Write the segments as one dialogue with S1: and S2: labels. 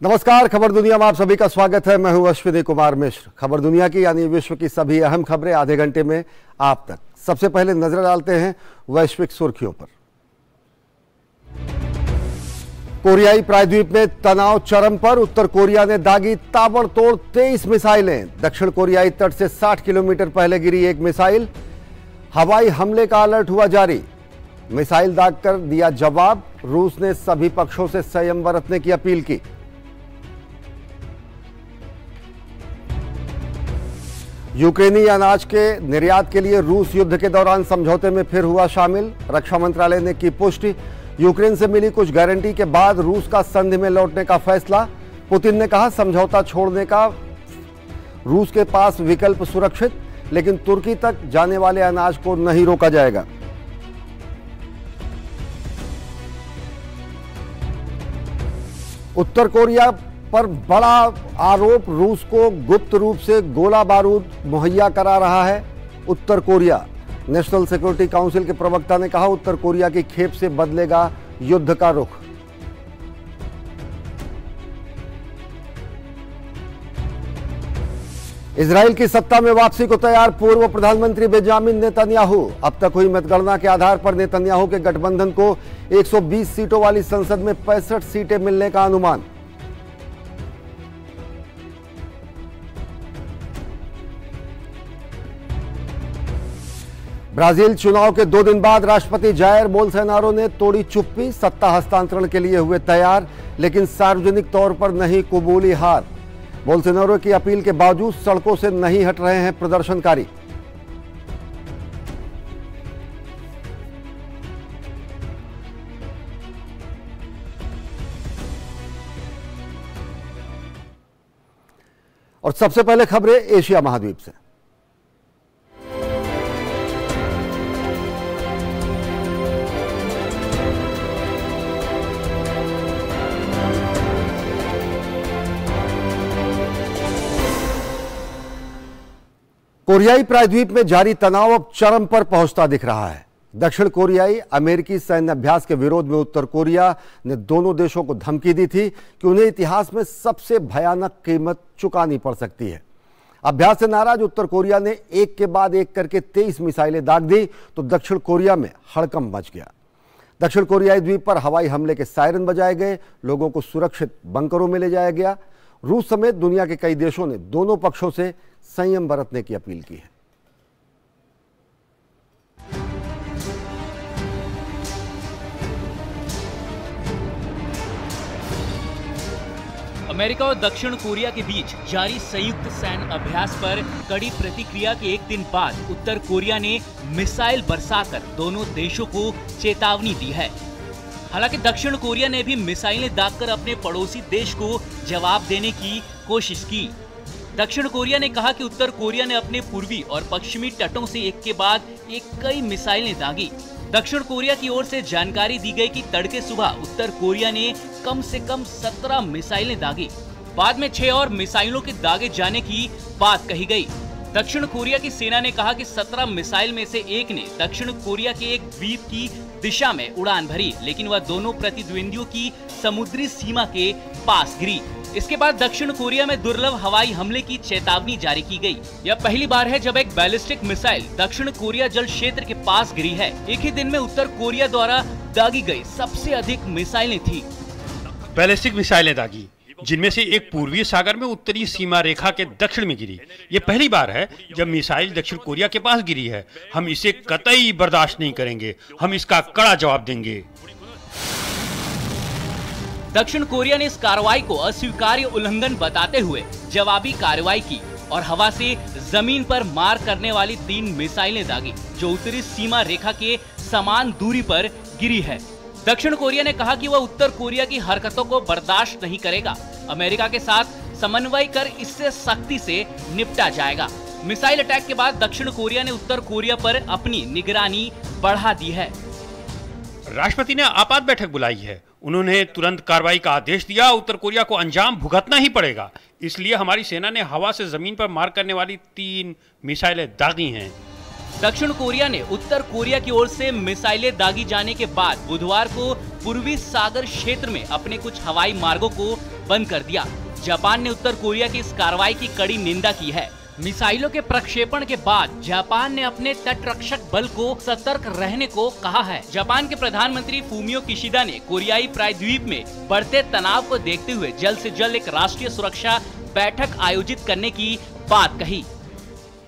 S1: नमस्कार, खबर दुनिया में आप सभी का स्वागत है। मैं हूं अश्विनी कुमार मिश्र। खबर दुनिया की यानी विश्व की सभी अहम खबरें आधे घंटे में आप तक। सबसे पहले नजर डालते हैं वैश्विक सुर्खियों पर। कोरियाई प्रायद्वीप में तनाव चरम पर, उत्तर कोरिया ने दागी ताबड़तोड़ 23 मिसाइलें। दक्षिण कोरियाई तट से 60 किलोमीटर पहले गिरी एक मिसाइल। हवाई हमले का अलर्ट हुआ जारी। मिसाइल दागकर दिया जवाब। रूस ने सभी पक्षों से संयम बरतने की अपील की। यूक्रेनी अनाज के निर्यात के लिए रूस युद्ध के दौरान समझौते में फिर हुआ शामिल। रक्षा मंत्रालय ने की पुष्टि। यूक्रेन से मिली कुछ गारंटी के बाद रूस का संधि में लौटने का फैसला। पुतिन ने कहा समझौता छोड़ने का रूस के पास विकल्प सुरक्षित, लेकिन तुर्की तक जाने वाले अनाज को नहीं रोका जाएगा। उत्तर कोरिया पर बड़ा आरोप, रूस को गुप्त रूप से गोला बारूद मुहैया करा रहा है उत्तर कोरिया। नेशनल सिक्योरिटी काउंसिल के प्रवक्ता ने कहा उत्तर कोरिया की खेप से बदलेगा युद्ध का रुख। इजराइल की सत्ता में वापसी को तैयार पूर्व प्रधानमंत्री बेंजामिन नेतन्याहू। अब तक हुई मतगणना के आधार पर नेतन्याहू के गठबंधन को 120 सीटों वाली संसद में 65 सीटें मिलने का अनुमान। ब्राजील चुनाव के 2 दिन बाद राष्ट्रपति जायर बोल्सोनारो ने तोड़ी चुप्पी। सत्ता हस्तांतरण के लिए हुए तैयार, लेकिन सार्वजनिक तौर पर नहीं कबूली हार। बोल्सोनारो की अपील के बावजूद सड़कों से नहीं हट रहे हैं प्रदर्शनकारी। और सबसे पहले खबरें एशिया महाद्वीप से। कोरियाई प्रायद्वीप में जारी तनाव अब चरम पर पहुंचता दिख रहा है। दक्षिण कोरियाई अमेरिकी सैन्य अभ्यास के विरोध में उत्तर कोरिया ने दोनों देशों को धमकी दी थी कि उन्हें इतिहास में सबसे भयानक कीमत चुकानी पड़ सकती है। अभ्यास से नाराज उत्तर कोरिया ने एक के बाद एक करके 23 मिसाइलें दाग दी तो दक्षिण कोरिया में हड़कंप मच गया। दक्षिण कोरियाई द्वीप पर हवाई हमले के सायरन बजाए गए, लोगों को सुरक्षित बंकरों में ले जाया गया। रूस समेत दुनिया के कई देशों ने दोनों पक्षों से संयम बरतने की अपील की है।
S2: अमेरिका और दक्षिण कोरिया के बीच जारी संयुक्त सैन्य अभ्यास पर कड़ी प्रतिक्रिया के एक दिन बाद उत्तर कोरिया ने मिसाइल बरसाकर दोनों देशों को चेतावनी दी है। हालांकि दक्षिण कोरिया ने भी मिसाइलें दागकर अपने पड़ोसी देश को जवाब देने की कोशिश की। दक्षिण कोरिया ने कहा कि उत्तर कोरिया ने अपने पूर्वी और पश्चिमी तटों से एक के बाद एक कई मिसाइलें दागी। दक्षिण कोरिया की ओर से जानकारी दी गई कि तड़के सुबह उत्तर कोरिया ने कम से कम 17 मिसाइलें दागी। बाद में 6 और मिसाइलों के दागे जाने की बात कही गई। दक्षिण कोरिया की सेना ने कहा कि 17 मिसाइल में से एक ने दक्षिण कोरिया के एक द्वीप की दिशा में उड़ान भरी, लेकिन वह दोनों प्रतिद्वंदियों की समुद्री सीमा के पास गिरी। इसके बाद दक्षिण कोरिया में दुर्लभ हवाई हमले की चेतावनी जारी की गई। यह पहली बार है जब एक बैलिस्टिक मिसाइल दक्षिण कोरिया जल क्षेत्र के पास गिरी है। एक ही दिन में उत्तर कोरिया द्वारा दागी गई सबसे अधिक मिसाइलें थी।
S3: बैलिस्टिक मिसाइलें दागी, जिनमें से एक पूर्वी सागर में उत्तरी सीमा रेखा के दक्षिण में गिरी। ये पहली बार है जब मिसाइल दक्षिण कोरिया के पास गिरी है। हम इसे कतई बर्दाश्त नहीं करेंगे। हम इसका कड़ा जवाब देंगे।
S2: दक्षिण कोरिया ने इस कार्रवाई को अस्वीकार्य उल्लंघन बताते हुए जवाबी कार्रवाई की और हवा से जमीन पर मार करने वाली 3 मिसाइलें दागी, जो उत्तरी सीमा रेखा के समान दूरी पर गिरी है। दक्षिण कोरिया ने कहा कि वह उत्तर कोरिया की हरकतों को बर्दाश्त नहीं करेगा। अमेरिका के साथ समन्वय कर इससे सख्ती से निपटा जाएगा। मिसाइल अटैक के बाद दक्षिण कोरिया ने उत्तर कोरिया पर अपनी निगरानी बढ़ा दी है।
S3: राष्ट्रपति ने आपात बैठक बुलाई है। उन्होंने तुरंत कार्रवाई का आदेश दिया। उत्तर कोरिया को अंजाम भुगतना ही पड़ेगा। इसलिए हमारी सेना ने हवा से जमीन पर मार करने वाली 3 मिसाइलें दागी हैं।
S2: दक्षिण कोरिया ने उत्तर कोरिया की ओर से मिसाइलें दागी जाने के बाद बुधवार को पूर्वी सागर क्षेत्र में अपने कुछ हवाई मार्गों को बंद कर दिया। जापान ने उत्तर कोरिया की इस कार्रवाई की कड़ी निंदा की है। मिसाइलों के प्रक्षेपण के बाद जापान ने अपने तटरक्षक बल को सतर्क रहने को कहा है। जापान के प्रधानमंत्री फूमियो किशिदा ने कोरियाई प्रायद्वीप में बढ़ते तनाव को देखते हुए जल्द से जल्द एक राष्ट्रीय सुरक्षा बैठक आयोजित करने की बात कही।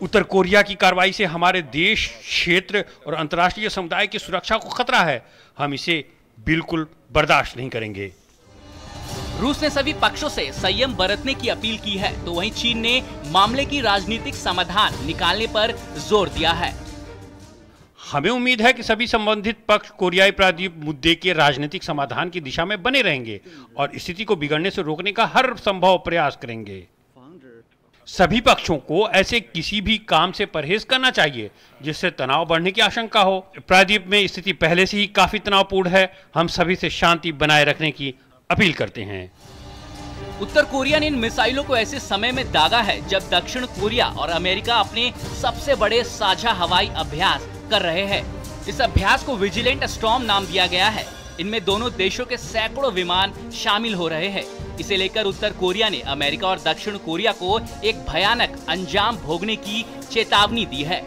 S3: उत्तर कोरिया की कार्रवाई से हमारे देश, क्षेत्र और अंतर्राष्ट्रीय समुदाय की सुरक्षा को खतरा है। हम इसे बिल्कुल बर्दाश्त नहीं करेंगे।
S2: रूस ने सभी पक्षों से संयम बरतने की अपील की है, तो वहीं चीन ने मामले की राजनीतिक समाधान निकालने पर जोर दिया है।
S3: हमें उम्मीद है कि सभी संबंधित पक्ष कोरियाई प्रायद्वीप मुद्दे के राजनीतिक समाधान की दिशा में बने रहेंगे और स्थिति को बिगड़ने से रोकने का हर संभव प्रयास करेंगे। सभी पक्षों को ऐसे किसी भी काम से परहेज करना चाहिए जिससे तनाव बढ़ने की आशंका हो। प्रायद्वीप में स्थिति पहले से ही काफी तनावपूर्ण है। हम सभी से शांति बनाए रखने की अपील करते हैं।
S2: उत्तर कोरिया ने इन मिसाइलों को ऐसे समय में दागा है जब दक्षिण कोरिया और अमेरिका अपने सबसे बड़े साझा हवाई अभ्यास कर रहे हैं। इस अभ्यास को विजिलेंट स्टॉर्म नाम दिया गया है। इनमें दोनों देशों के सैकड़ों विमान शामिल हो रहे हैं। इसे लेकर उत्तर कोरिया ने अमेरिका और दक्षिण कोरिया को एक भयानक अंजाम भोगने की चेतावनी दी है।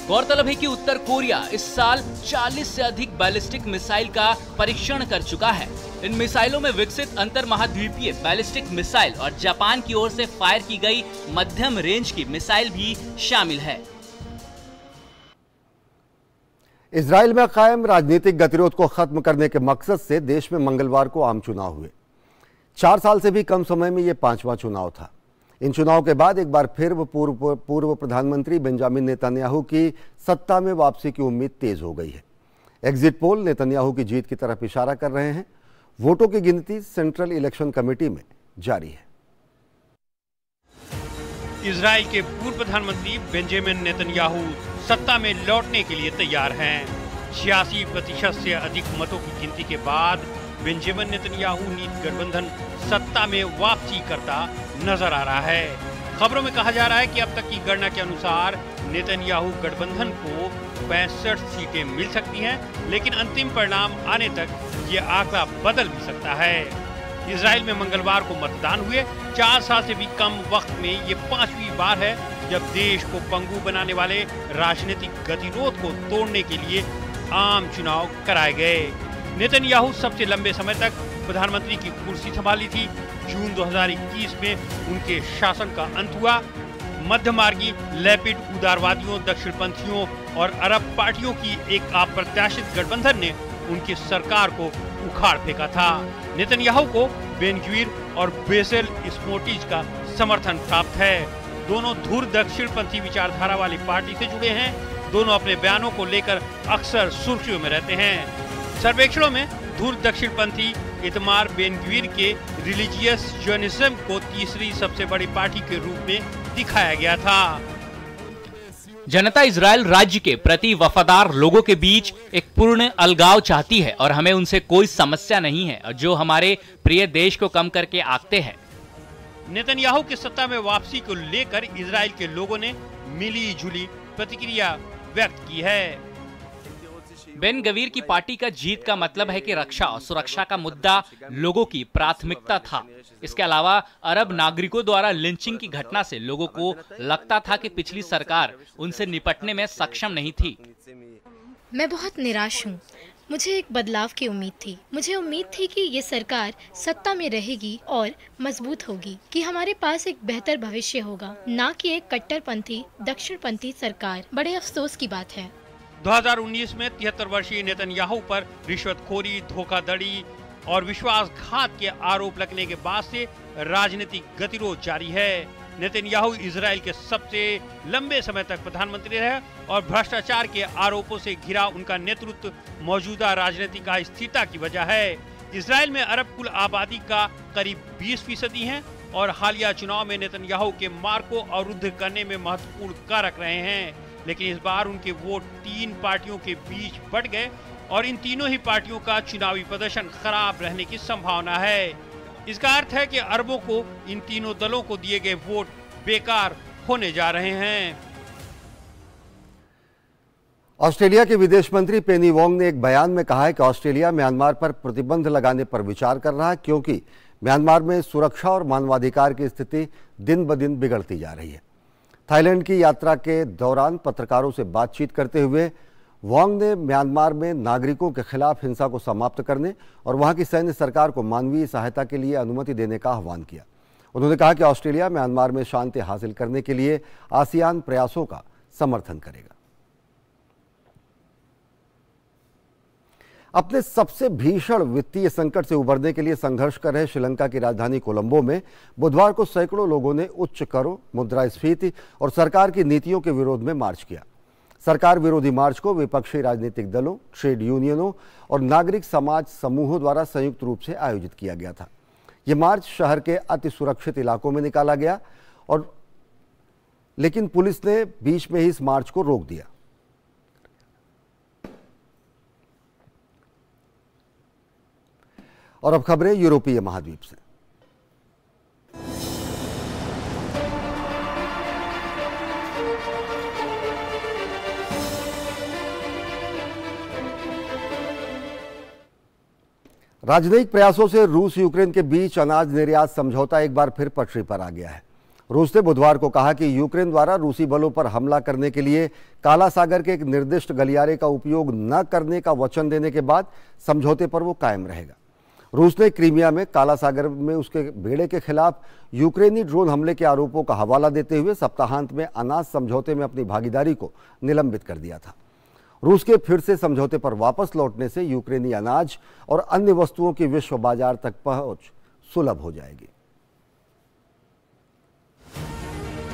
S2: गौरतलब है कि उत्तर कोरिया इस साल 40 से अधिक बैलिस्टिक मिसाइल का परीक्षण कर चुका है। इन मिसाइलों में विकसित अंतर महाद्वीपीय बैलिस्टिक मिसाइल और जापान की ओर से फायर की गई मध्यम रेंज की मिसाइल भी शामिल है।
S1: इजराइल में कायम राजनीतिक गतिरोध को खत्म करने के मकसद से देश में मंगलवार को आम चुनाव हुए। 4 साल से भी कम समय में ये 5वां चुनाव था। इन चुनाव के बाद एक बार फिर पूर्व प्रधानमंत्री बेंजामिन नेतन्याहू की सत्ता में वापसी की उम्मीद तेज हो गई है। एग्जिट पोल नेतन्याहू की जीत की तरफ इशारा कर रहे हैं। वोटों की गिनती सेंट्रल इलेक्शन कमेटी में जारी है।
S3: इजराइल के पूर्व प्रधानमंत्री बेंजामिन नेतन्याहू सत्ता में लौटने के लिए तैयार हैं। 86% से अधिक मतों की गिनती के बाद बेंजामिन नेतन्याहू नीत गठबंधन सत्ता में वापसी करता नजर आ रहा है। खबरों में कहा जा रहा है कि अब तक की गणना के अनुसार नेतन्याहू गठबंधन को 65 सीटें मिल सकती हैं, लेकिन अंतिम परिणाम आने तक ये आंकड़ा बदल भी सकता है। इजराइल में मंगलवार को मतदान हुए। 4 साल से भी कम वक्त में ये 5वीं बार है जब देश को पंगु बनाने वाले राजनीतिक गतिरोध को तोड़ने के लिए आम चुनाव कराए गए। नेतन्याहू सबसे लंबे समय तक प्रधानमंत्री की कुर्सी संभाली थी। जून 2021 में उनके शासन का अंत हुआ। मध्यमार्गी लैपिड उदारवादियों, दक्षिणपंथियों और अरब पार्टियों की एक अप्रत्याशित गठबंधन ने उनकी सरकार को उखाड़ फेंका था। नेतन्याहू को बेन ग्वीर और बेसेल स्मोट्रिच का समर्थन प्राप्त है। दोनों धुर दक्षिणपंथी विचारधारा वाली पार्टी से जुड़े हैं। दोनों अपने बयानों को लेकर अक्सर सुर्खियों में रहते हैं। सर्वेक्षणों में धुर दक्षिणपंथी इतमार बेन ग्वीर के रिलीजियस जर्नलिज्म को तीसरी सबसे बड़ी पार्टी के रूप में दिखाया गया था।
S2: जनता इजराइल राज्य के प्रति वफादार लोगों के बीच एक पूर्ण अलगाव चाहती है और हमें उनसे कोई समस्या नहीं है जो हमारे प्रिय देश को कम करके आंकते हैं।
S3: नेतन्याहू की सत्ता में वापसी को लेकर इजराइल के लोगों ने मिली जुली प्रतिक्रिया व्यक्त की है।
S2: बेन गवीर की पार्टी का जीत का मतलब है कि रक्षा और सुरक्षा का मुद्दा लोगों की प्राथमिकता था। इसके अलावा अरब नागरिकों द्वारा लिंचिंग की घटना से लोगों को लगता था कि पिछली सरकार उनसे निपटने में सक्षम नहीं थी।
S4: मैं बहुत निराश हूँ। मुझे एक बदलाव की उम्मीद थी। मुझे उम्मीद थी कि ये सरकार सत्ता में रहेगी और मजबूत होगी, कि हमारे पास एक बेहतर भविष्य होगा, ना कि एक कट्टरपंथी दक्षिणपंथी सरकार। बड़े अफसोस की बात है।
S3: 2019 में 73 वर्षीय नेतन्याहू पर रिश्वतखोरी, धोखाधड़ी और विश्वासघात के आरोप लगने के बाद से राजनीतिक गतिरोध जारी है। नेतन्याहू इजराइल के सबसे लंबे समय तक प्रधानमंत्री रहे और भ्रष्टाचार के आरोपों से घिरा उनका नेतृत्व मौजूदा राजनीतिक अस्थिरता की वजह है। इजराइल में अरब कुल आबादी का करीब 20% है और हालिया चुनाव में नेतन्याहू के मार्ग को अवरुद्ध करने में महत्वपूर्ण कारक रहे हैं, लेकिन इस बार उनके वोट 3 पार्टियों के बीच बट गए और इन तीनों ही पार्टियों का चुनावी प्रदर्शन खराब रहने की संभावना है। इसका अर्थ है कि अरबों को इन तीनों दलों को दिए गए वोट बेकार होने जा रहे हैं।
S1: ऑस्ट्रेलिया के विदेश मंत्री पेनी वोंग ने एक बयान में कहा है कि ऑस्ट्रेलिया म्यांमार पर प्रतिबंध लगाने पर विचार कर रहा है, क्योंकि म्यांमार में सुरक्षा और मानवाधिकार की स्थिति दिन ब दिन बिगड़ती जा रही है। थाईलैंड की यात्रा के दौरान पत्रकारों से बातचीत करते हुए वांग ने म्यांमार में नागरिकों के खिलाफ हिंसा को समाप्त करने और वहां की सैन्य सरकार को मानवीय सहायता के लिए अनुमति देने का आह्वान किया। उन्होंने कहा कि ऑस्ट्रेलिया म्यांमार में शांति हासिल करने के लिए आसियान प्रयासों का समर्थन करेगा। अपने सबसे भीषण वित्तीय संकट से उबरने के लिए संघर्ष कर रहे श्रीलंका की राजधानी कोलंबो में बुधवार को सैकड़ों लोगों ने उच्च करों, मुद्रास्फीति और सरकार की नीतियों के विरोध में मार्च किया। सरकार विरोधी मार्च को विपक्षी राजनीतिक दलों, ट्रेड यूनियनों और नागरिक समाज समूहों द्वारा संयुक्त रूप से आयोजित किया गया था। यह मार्च शहर के अति सुरक्षित इलाकों में निकाला गया लेकिन पुलिस ने बीच में ही इस मार्च को रोक दिया। और अब खबरें यूरोपीय महाद्वीप से। राजनयिक प्रयासों से रूस यूक्रेन के बीच अनाज निर्यात समझौता एक बार फिर पटरी पर आ गया है। रूस ने बुधवार को कहा कि यूक्रेन द्वारा रूसी बलों पर हमला करने के लिए काला सागर के एक निर्दिष्ट गलियारे का उपयोग न करने का वचन देने के बाद समझौते पर वो कायम रहेगा। रूस ने क्रीमिया में काला सागर में उसके बेड़े के खिलाफ यूक्रेनी ड्रोन हमले के आरोपों का हवाला देते हुए सप्ताहांत में अनाज समझौते में अपनी भागीदारी को निलंबित कर दिया था। रूस के फिर से समझौते पर वापस लौटने से यूक्रेनी अनाज और अन्य वस्तुओं की विश्व बाजार तक पहुंच सुलभ हो जाएगी।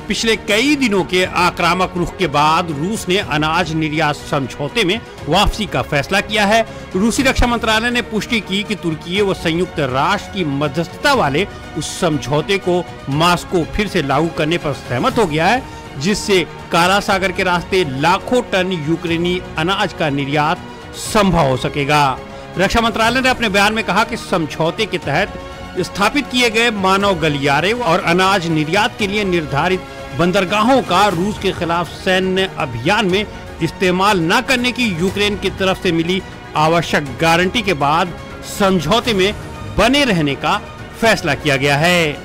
S3: पिछले कई दिनों के आक्रामक रुख के बाद रूस ने अनाज निर्यात समझौते में वापसी का फैसला किया है। रूसी रक्षा मंत्रालय ने पुष्टि की कि तुर्की व संयुक्त राष्ट्र की मध्यस्थता वाले उस समझौते को मॉस्को फिर से लागू करने पर सहमत हो गया है, जिससे काला सागर के रास्ते लाखों टन यूक्रेनी अनाज का निर्यात संभव हो सकेगा। रक्षा मंत्रालय ने अपने बयान में कहा कि समझौते के तहत स्थापित किए गए मानव गलियारे और अनाज निर्यात के लिए निर्धारित बंदरगाहों का रूस के खिलाफ सैन्य अभियान में इस्तेमाल न करने की यूक्रेन की तरफ से मिली आवश्यक गारंटी के बाद समझौते में बने रहने का फैसला किया गया है।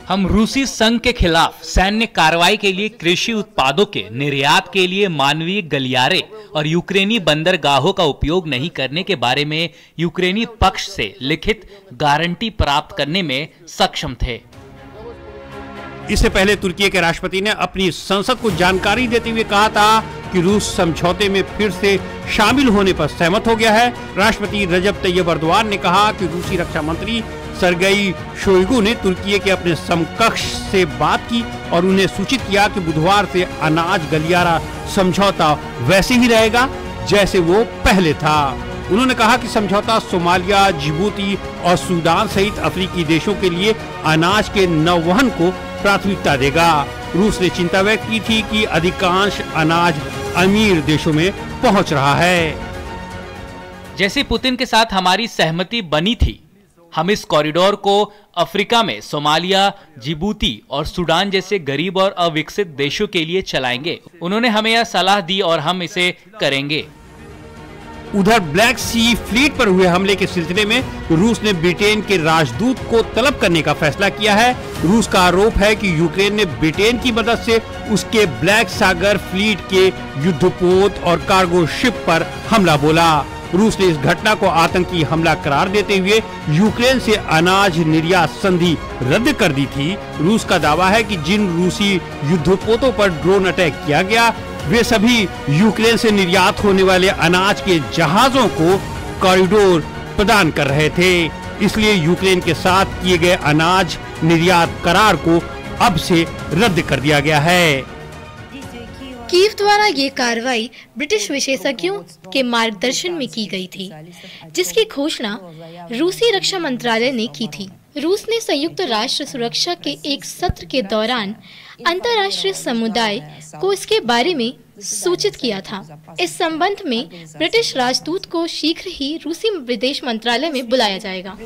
S2: हम रूसी संघ के खिलाफ सैन्य कार्रवाई के लिए कृषि उत्पादों के निर्यात के लिए मानवीय गलियारे और यूक्रेनी बंदरगाहों का उपयोग नहीं करने के बारे में यूक्रेनी पक्ष से लिखित गारंटी प्राप्त करने में सक्षम थे।
S3: इससे पहले तुर्की के राष्ट्रपति ने अपनी संसद को जानकारी देते हुए कहा था कि रूस समझौते में फिर से शामिल होने पर सहमत हो गया है। राष्ट्रपति रजब तैयब अर्दोआन ने कहा कि रूसी रक्षा मंत्री सरगेई शोइगु ने तुर्की के अपने समकक्ष से बात की और उन्हें सूचित किया कि बुधवार से अनाज गलियारा समझौता वैसे ही रहेगा जैसे वो पहले था। उन्होंने कहा कि समझौता सोमालिया, जिबूती और सूडान सहित अफ्रीकी देशों के लिए अनाज के नौवहन को प्राथमिकता देगा। रूस ने चिंता व्यक्त की थी कि अधिकांश अनाज अमीर देशों में पहुंच रहा है।
S2: जैसे पुतिन के साथ हमारी सहमति बनी थी, हम इस कॉरिडोर को अफ्रीका में सोमालिया, जिबूती और सूडान जैसे गरीब और अविकसित देशों के लिए चलाएंगे। उन्होंने हमें यह सलाह दी और हम इसे करेंगे।
S3: उधर ब्लैक सी फ्लीट पर हुए हमले के सिलसिले में रूस ने ब्रिटेन के राजदूत को तलब करने का फैसला किया है। रूस का आरोप है कि यूक्रेन ने ब्रिटेन की मदद से उसके ब्लैक सागर फ्लीट के युद्धपोत और कार्गो शिप पर हमला बोला। रूस ने इस घटना को आतंकी हमला करार देते हुए यूक्रेन से अनाज निर्यात संधि रद्द कर दी थी। रूस का दावा है कि जिन रूसी युद्धपोतों पर ड्रोन अटैक किया गया वे सभी यूक्रेन से निर्यात होने वाले अनाज के जहाजों को कॉरिडोर प्रदान कर रहे थे। इसलिए यूक्रेन के साथ किए गए अनाज निर्यात करार को अब से रद्द कर दिया गया है।
S4: कीव द्वारा ये कार्रवाई ब्रिटिश विशेषज्ञों के मार्गदर्शन में की गई थी, जिसकी घोषणा रूसी रक्षा मंत्रालय ने की थी। रूस ने संयुक्त राष्ट्र सुरक्षा के एक सत्र के दौरान अंतर्राष्ट्रीय समुदाय को इसके बारे में सूचित किया था। इस संबंध में ब्रिटिश राजदूत को शीघ्र ही रूसी विदेश मंत्रालय में बुलाया जाएगा।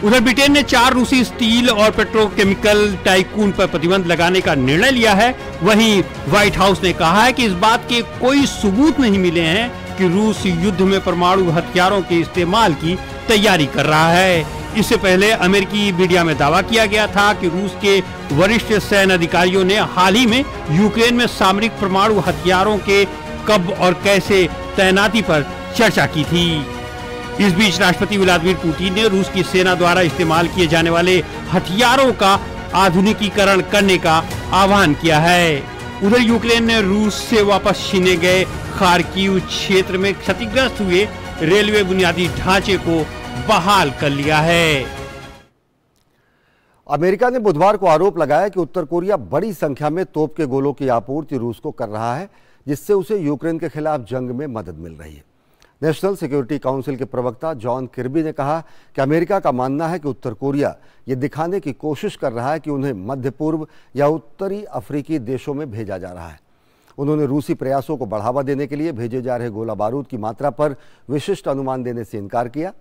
S3: उधर ब्रिटेन ने 4 रूसी स्टील और पेट्रोकेमिकल टाइकून पर प्रतिबंध लगाने का निर्णय लिया है। वहीं व्हाइट हाउस ने कहा है कि इस बात के कोई सबूत नहीं मिले हैं कि रूस युद्ध में परमाणु हथियारों के इस्तेमाल की तैयारी कर रहा है। इससे पहले अमेरिकी मीडिया में दावा किया गया था कि रूस के वरिष्ठ सैन्य अधिकारियों ने हाल ही में यूक्रेन में सामरिक परमाणु हथियारों के कब और कैसे तैनाती पर चर्चा की थी। इस बीच राष्ट्रपति व्लादिमीर पुतिन ने रूस की सेना द्वारा इस्तेमाल किए जाने वाले हथियारों का आधुनिकीकरण करने का आह्वान किया है। उधर यूक्रेन ने रूस से वापस छीने गए खार्किव क्षेत्र में क्षतिग्रस्त हुए रेलवे बुनियादी ढांचे को बहाल कर लिया है।
S1: अमेरिका ने बुधवार को आरोप लगाया कि उत्तर कोरिया बड़ी संख्या में तोप के गोलों की आपूर्ति रूस को कर रहा है, जिससे उसे यूक्रेन के खिलाफ जंग में मदद मिल रही है। नेशनल सिक्योरिटी काउंसिल के प्रवक्ता जॉन किर्बी ने कहा कि अमेरिका का मानना है कि उत्तर कोरिया ये दिखाने की कोशिश कर रहा है कि उन्हें मध्य पूर्व या उत्तरी अफ्रीकी देशों में भेजा जा रहा है। उन्होंने रूसी प्रयासों को बढ़ावा देने के लिए भेजे जा रहे गोला बारूद की मात्रा पर विशिष्ट अनुमान देने से इनकार किया।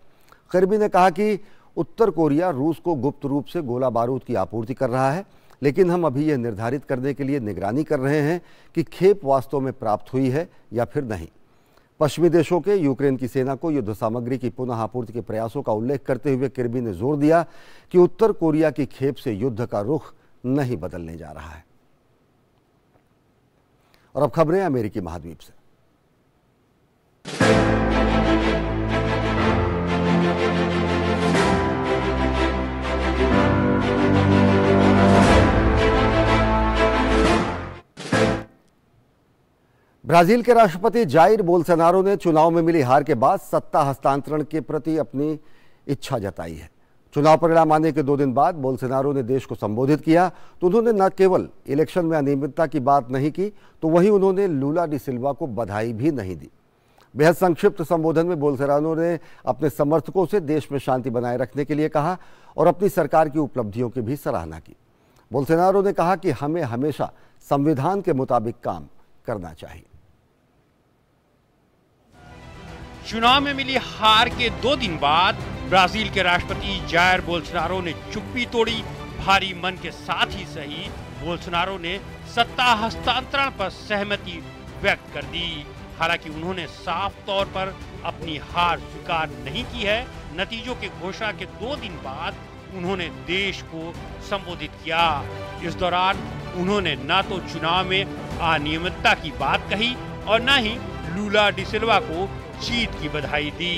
S1: किर्बी ने कहा कि उत्तर कोरिया रूस को गुप्त रूप से गोला बारूद की आपूर्ति कर रहा है, लेकिन हम अभी यह निर्धारित करने के लिए निगरानी कर रहे हैं कि खेप वास्तव में प्राप्त हुई है या फिर नहीं। पश्चिमी देशों के यूक्रेन की सेना को युद्ध सामग्री की पुनः आपूर्ति के प्रयासों का उल्लेख करते हुए किर्बी ने जोर दिया कि उत्तर कोरिया की खेप से युद्ध का रुख नहीं बदलने जा रहा है। और अब खबरें अमेरिकी महाद्वीप से। ब्राजील के राष्ट्रपति जाइर बोल्सोनारो ने चुनाव में मिली हार के बाद सत्ता हस्तांतरण के प्रति अपनी इच्छा जताई है। चुनाव परिणाम आने के 2 दिन बाद बोल्सोनारो ने देश को संबोधित किया तो उन्होंने न केवल इलेक्शन में अनियमितता की बात नहीं की, तो वहीं उन्होंने लूला डी सिल्वा को बधाई भी नहीं दी। बेहद संक्षिप्त संबोधन में बोल्सोनारो ने अपने समर्थकों से देश में शांति बनाए रखने के लिए कहा और अपनी सरकार की उपलब्धियों की भी सराहना की। बोल्सोनारो ने कहा कि हमें हमेशा संविधान के मुताबिक काम करना चाहिए।
S3: चुनाव में मिली हार के 2 दिन बाद ब्राजील के राष्ट्रपति जायर बोल्सोनारो ने चुप्पी तोड़ी। भारी मन के साथ ही सही बोल्सोनारो ने सत्ता हस्तांतरण पर सहमति व्यक्त कर दी। हालांकि उन्होंने साफ तौर पर अपनी हार स्वीकार नहीं की है। नतीजों की घोषणा के 2 दिन बाद उन्होंने देश को संबोधित किया। इस दौरान उन्होंने न तो चुनाव में अनियमितता की बात कही और न ही लूला डी सिल्वा को जीत की बधाई दी।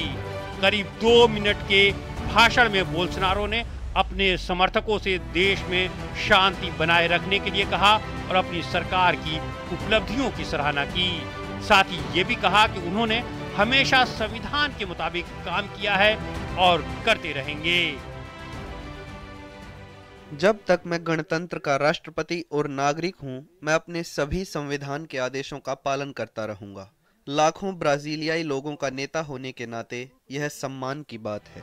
S3: करीब 2 मिनट के भाषण में बोल्सोनारो ने अपने समर्थकों से देश में शांति बनाए रखने के लिए कहा और अपनी सरकार की उपलब्धियों की सराहना की। साथ ही ये भी कहा कि उन्होंने हमेशा संविधान के मुताबिक काम किया है और करते रहेंगे।
S5: जब तक मैं गणतंत्र का राष्ट्रपति और नागरिक हूं, मैं अपने सभी संविधान के आदेशों का पालन करता रहूंगा। लाखों ब्राजीलियाई लोगों का नेता होने के नाते यह सम्मान की बात है।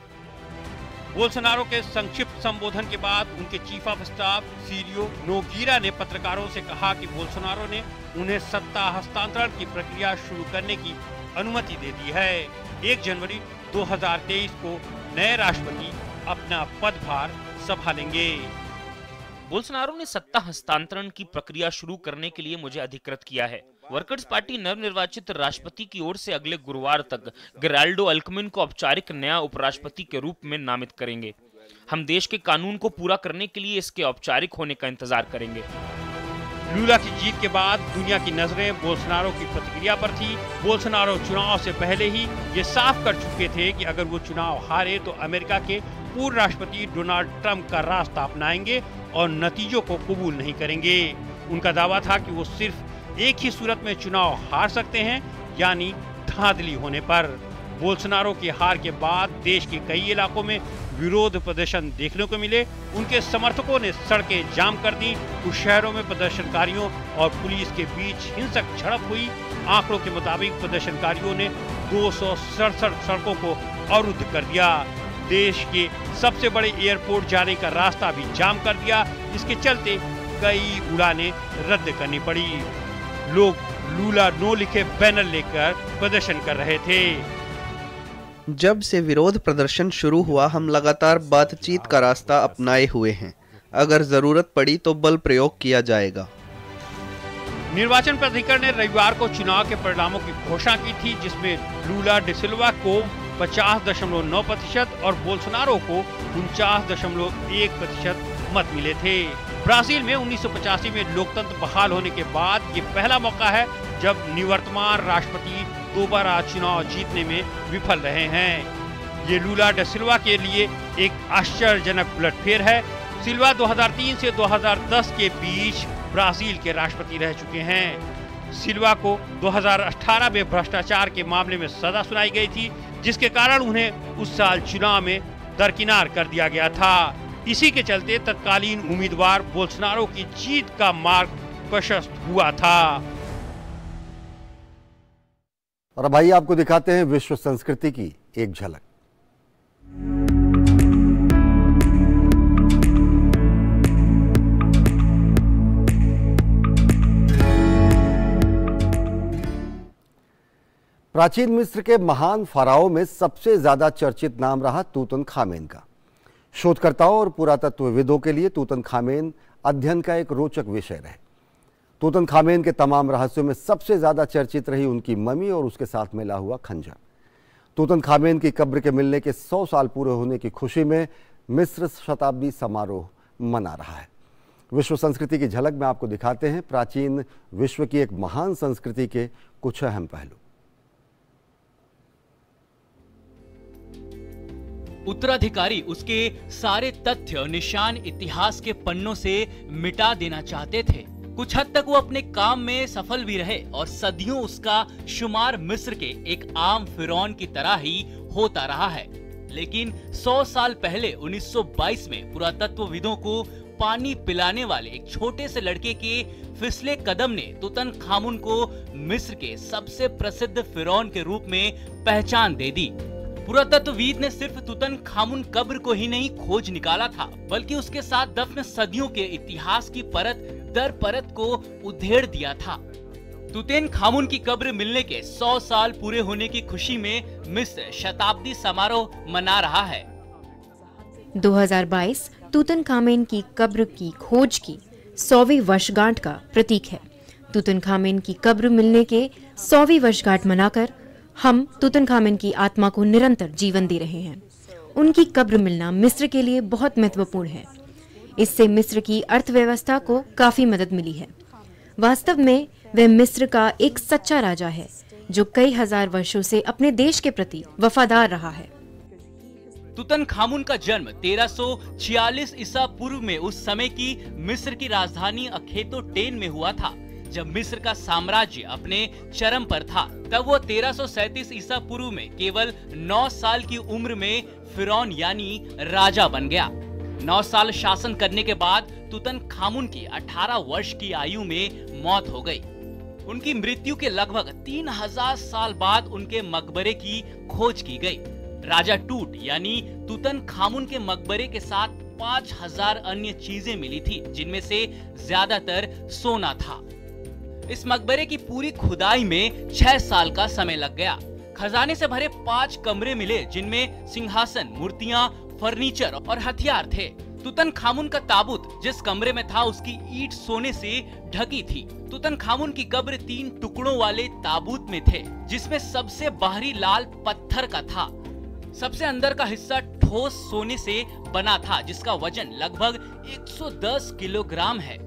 S3: बोल्सोनारो के संक्षिप्त संबोधन के बाद उनके चीफ ऑफ स्टाफ सीरियो नोगीरा ने पत्रकारों से कहा कि बोल्सोनारो ने उन्हें सत्ता हस्तांतरण की प्रक्रिया शुरू करने की अनुमति दे दी है। 1 जनवरी 2023 को नए राष्ट्रपति अपना पदभार संभालेंगे।
S6: बोल्सोनारो ने सत्ता हस्तांतरण की प्रक्रिया शुरू करने के लिए मुझे अधिकृत किया है। वर्कर्स पार्टी नवनिर्वाचित राष्ट्रपति की ओर से अगले गुरुवार तक गेराल्डो अल्कमिन को औपचारिक नया उपराष्ट्रपति के रूप में नामित करेंगे। हम देश के कानून को पूरा करने के लिए इसके औपचारिक होने का इंतजार करेंगे।
S3: लूला की जीत के बाद दुनिया की नजरें बोल्सोनारो की प्रतिक्रिया पर थी। बोल्सोनारो चुनाव से पहले ही ये साफ कर चुके थे कि अगर वो चुनाव हारे तो अमेरिका के पूर्व राष्ट्रपति डोनाल्ड ट्रंप का रास्ता अपनाएंगे और नतीजों को कबूल नहीं करेंगे। उनका दावा था कि वो सिर्फ एक ही सूरत में चुनाव हार सकते हैं, यानी धांधली होने पर। बोल्सोनारो की हार के बाद देश के कई इलाकों में विरोध प्रदर्शन देखने को मिले। उनके समर्थकों ने सड़कें जाम कर दी। कुछ शहरों में प्रदर्शनकारियों और पुलिस के बीच हिंसक झड़प हुई। आंकड़ों के मुताबिक प्रदर्शनकारियों ने 267 सड़कों को अवरुद्ध कर दिया। देश के सबसे बड़े एयरपोर्ट जाने का रास्ता भी जाम कर दिया। इसके चलते कई उड़ानें रद्द करनी पड़ी। लोग लूला नो लिखे बैनर लेकर प्रदर्शन कर रहे थे।
S5: जब से विरोध प्रदर्शन शुरू हुआ, हम लगातार बातचीत का रास्ता अपनाए हुए हैं। अगर जरूरत पड़ी तो बल प्रयोग किया जाएगा।
S3: निर्वाचन प्राधिकरण ने रविवार को चुनाव के परिणामों की घोषणा की थी, जिसमें लूला डी सिल्वा को 50.9% और बोल्सोनारो को 49.1% मत मिले थे। ब्राजील में 1985 में लोकतंत्र बहाल होने के बाद ये पहला मौका है जब निवर्तमान राष्ट्रपति दोबारा चुनाव जीतने में विफल रहे हैं। ये लूला डा सिल्वा के लिए एक आश्चर्यजनक उलटफेर है। सिल्वा 2003 से 2010 के बीच ब्राजील के राष्ट्रपति रह चुके हैं। सिल्वा को 2018 में भ्रष्टाचार के मामले में सजा सुनाई गई थी, जिसके कारण उन्हें उस साल चुनाव में दरकिनार कर दिया गया था। इसी के चलते तत्कालीन उम्मीदवार बोल्सोनारो की जीत का मार्ग प्रशस्त हुआ था।
S1: और अब आइए आपको दिखाते हैं विश्व संस्कृति की एक झलक। प्राचीन मिस्र के महान फराओं में सबसे ज्यादा चर्चित नाम रहा तूतनखामेन का। शोधकर्ताओं और पुरातत्वविदों के लिए तूतनखामेन अध्ययन का एक रोचक विषय रहे। तूतनखामेन के तमाम रहस्यों में सबसे ज्यादा चर्चित रही उनकी ममी और उसके साथ मिला हुआ खंजर। तूतनखामेन की कब्र के मिलने के 100 साल पूरे होने की खुशी में मिस्र शताब्दी समारोह मना रहा है। विश्व संस्कृति की झलक में आपको दिखाते हैं प्राचीन विश्व की एक महान संस्कृति के कुछ अहम पहलू।
S2: उत्तराधिकारी उसके सारे तथ्य और निशान इतिहास के पन्नों से मिटा देना चाहते थे। कुछ हद तक वो अपने काम में सफल भी रहे और सदियों उसका शुमार मिस्र के एक आम फिरौन की तरह ही होता रहा है। लेकिन 100 साल पहले 1922 में पुरातत्वविदों को पानी पिलाने वाले एक छोटे से लड़के के फिसले कदम ने तूतनखामुन को मिस्र के सबसे प्रसिद्ध फिरौन के रूप में पहचान दे दी। पुरातत्वविद ने सिर्फ तूतनखामुन कब्र को ही नहीं खोज निकाला था, बल्कि उसके साथ दफन सदियों के इतिहास की परत दर परत को उधेड़ दिया था। तूतनखामुन की कब्र मिलने के 100 साल पूरे होने की खुशी में मिस्र शताब्दी समारोह मना रहा है।
S7: 2022 तूतनखामेन की कब्र की खोज की 100वीं वर्षगांठ का प्रतीक है। तूतनखामेन की कब्र मिलने के 100वीं वर्षगांठ मनाकर हम तूतनखामेन की आत्मा को निरंतर जीवन दे रहे हैं। उनकी कब्र मिलना मिस्र के लिए बहुत महत्वपूर्ण है। इससे मिस्र की अर्थव्यवस्था को काफी मदद मिली है। वास्तव में वह मिस्र का एक सच्चा राजा है जो कई हजार वर्षों से अपने देश के प्रति वफादार रहा है।
S2: तूतनखामुन का जन्म 1346 ईसा पूर्व में उस समय की मिस्र की राजधानी अखेतोटेन में हुआ था, जब मिस्र का साम्राज्य अपने चरम पर था। तब वो 1337 ईसा पूर्व में केवल 9 साल की उम्र में फिरौन यानी राजा बन गया। 9 साल शासन करने के बाद तूतनखामुन की 18 वर्ष की आयु में मौत हो गई। उनकी मृत्यु के लगभग 3000 साल बाद उनके मकबरे की खोज की गई। राजा टूट यानी तूतनखामुन के मकबरे के साथ 5000 अन्य चीजें मिली थी, जिनमें से ज्यादातर सोना था। इस मकबरे की पूरी खुदाई में 6 साल का समय लग गया। खजाने से भरे 5 कमरे मिले, जिनमें सिंहासन, मूर्तियां, फर्नीचर और हथियार थे। तूतनखामुन का ताबूत जिस कमरे में था उसकी ईंट सोने से ढकी थी। तूतनखामुन की कब्र 3 टुकड़ों वाले ताबूत में थे, जिसमें सबसे बाहरी लाल पत्थर का था। सबसे अंदर का हिस्सा ठोस सोने से बना था, जिसका वजन लगभग 110 किलोग्राम है।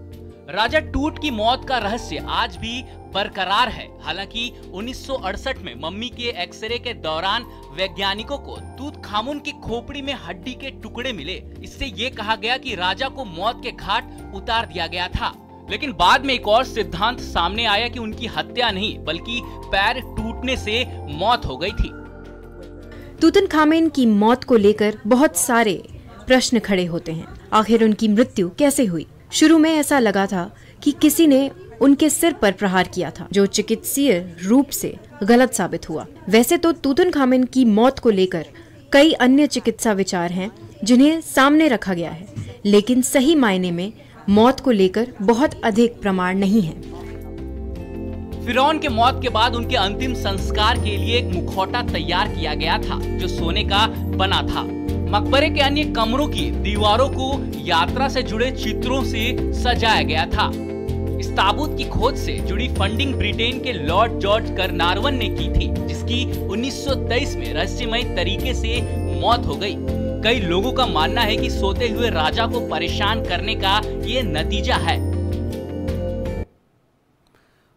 S2: राजा टूट की मौत का रहस्य आज भी बरकरार है। हालांकि 1968 में मम्मी के एक्सरे के दौरान वैज्ञानिकों को तूतनखामुन की खोपड़ी में हड्डी के टुकड़े मिले। इससे ये कहा गया कि राजा को मौत के घाट उतार दिया गया था। लेकिन बाद में एक और सिद्धांत सामने आया कि उनकी हत्या नहीं बल्कि पैर टूटने से मौत हो गई थी।
S7: तूतनखामेन की मौत को लेकर बहुत सारे प्रश्न खड़े होते हैं। आखिर उनकी मृत्यु कैसे हुई? शुरू में ऐसा लगा था कि किसी ने उनके सिर पर प्रहार किया था, जो चिकित्सीय रूप से गलत साबित हुआ। वैसे तो तूतनखामेन की मौत को लेकर कई अन्य चिकित्सा विचार हैं जिन्हें सामने रखा गया है, लेकिन सही मायने में मौत को लेकर बहुत अधिक प्रमाण नहीं है।
S2: फिरौन के मौत के बाद उनके अंतिम संस्कार के लिए एक मुखौटा तैयार किया गया था, जो सोने का बना था। मकबरे के अन्य कमरों की दीवारों को यात्रा से जुड़े चित्रों से सजाया गया था। इस ताबूत की खोज से जुड़ी फंडिंग ब्रिटेन के लॉर्ड जॉर्ज कर्नारवन ने की थी, जिसकी 1923 में रहस्यमय तरीके से मौत हो गई। कई लोगों का मानना है कि सोते हुए राजा को परेशान करने का ये नतीजा है।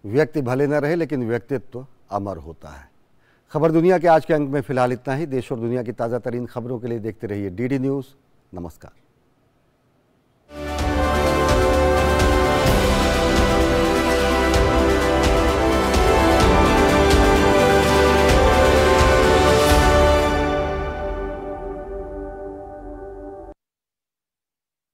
S1: व्यक्ति भले न रहे लेकिन व्यक्तित्व अमर होता है। खबर दुनिया के आज के अंक में फिलहाल इतना ही। देश और दुनिया की ताजा तरीन खबरों के लिए देखते रहिए डीडी न्यूज। नमस्कार।